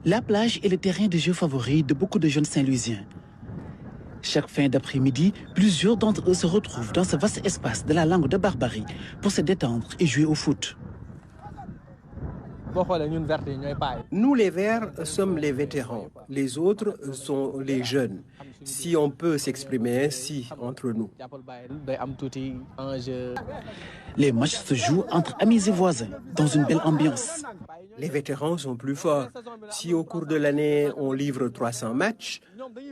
La plage est le terrain de jeu favori de beaucoup de jeunes Saint-Louisiens. Chaque fin d'après-midi, plusieurs d'entre eux se retrouvent dans ce vaste espace de la langue de Barbarie pour se détendre et jouer au foot. Nous, les Verts, sommes les vétérans. Les autres sont les jeunes. Si on peut s'exprimer ainsi entre nous. Les matchs se jouent entre amis et voisins, dans une belle ambiance. Les vétérans sont plus forts. Si au cours de l'année, on livre 300 matchs,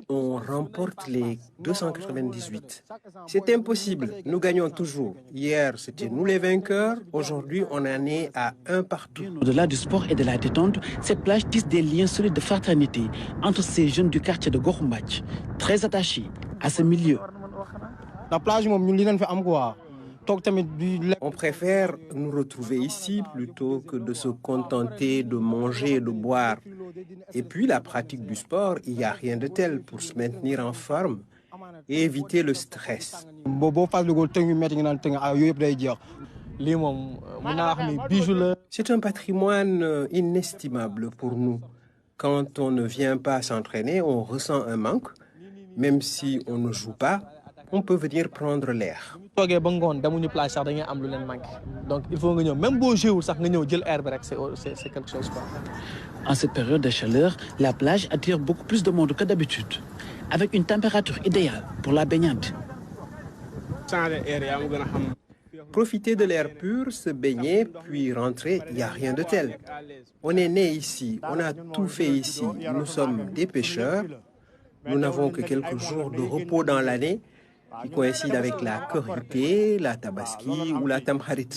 on remporte les 298. C'est impossible. Nous gagnons toujours. Hier, c'était nous les vainqueurs. Aujourd'hui, on en est à un partout. Au-delà du sport et de la détente, cette plage tisse des liens solides de fraternité entre ces jeunes du quartier de Gorumbach, très attachés à ce milieu. La plage, on préfère nous retrouver ici plutôt que de se contenter de manger et de boire. Et puis la pratique du sport, il n'y a rien de tel pour se maintenir en forme et éviter le stress. C'est un patrimoine inestimable pour nous. Quand on ne vient pas s'entraîner, on ressent un manque. Même si on ne joue pas, on peut venir prendre l'air. Donc il faut que même beau jour, c'est quelque chose. En cette période de chaleur, la plage attire beaucoup plus de monde que d'habitude, avec une température idéale pour la baignade. Profiter de l'air pur, se baigner, puis rentrer, il n'y a rien de tel. On est né ici, on a tout fait ici. Nous sommes des pêcheurs. Nous n'avons que quelques jours de repos dans l'année qui coïncident avec la Korité, la Tabaski ou la Tamkharit.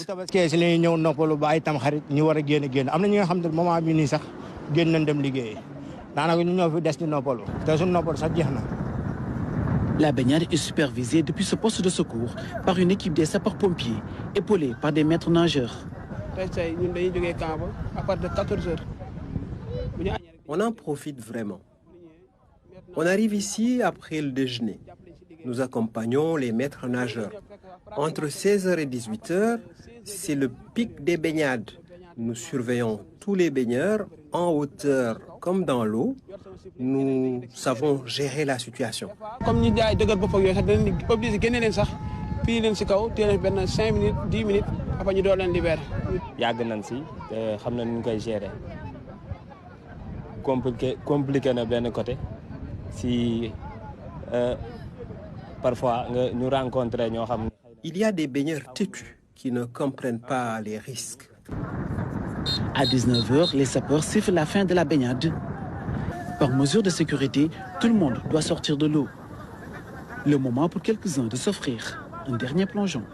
La baignade est supervisée depuis ce poste de secours par une équipe des sapeurs-pompiers, épaulée par des maîtres nageurs. On en profite vraiment. On arrive ici après le déjeuner. Nous accompagnons les maîtres nageurs. Entre 16h et 18h, c'est le pic des baignades. Nous surveillons tous les baigneurs en hauteur comme dans l'eau. Nous savons gérer la situation. Comme nous obligé de gagner ça, puis len ci kaw 5 minutes 10 minutes après ñu do len libérer. Yag nañ ci té xamna ñu koy gérer. Compliqué na ben côté si parfois nous rencontrons ñoo xam. Il y a des baigneurs têtus qui ne comprennent pas les risques. À 19h, les sapeurs sifflent la fin de la baignade. Par mesure de sécurité, tout le monde doit sortir de l'eau. Le moment pour quelques-uns de s'offrir un dernier plongeon.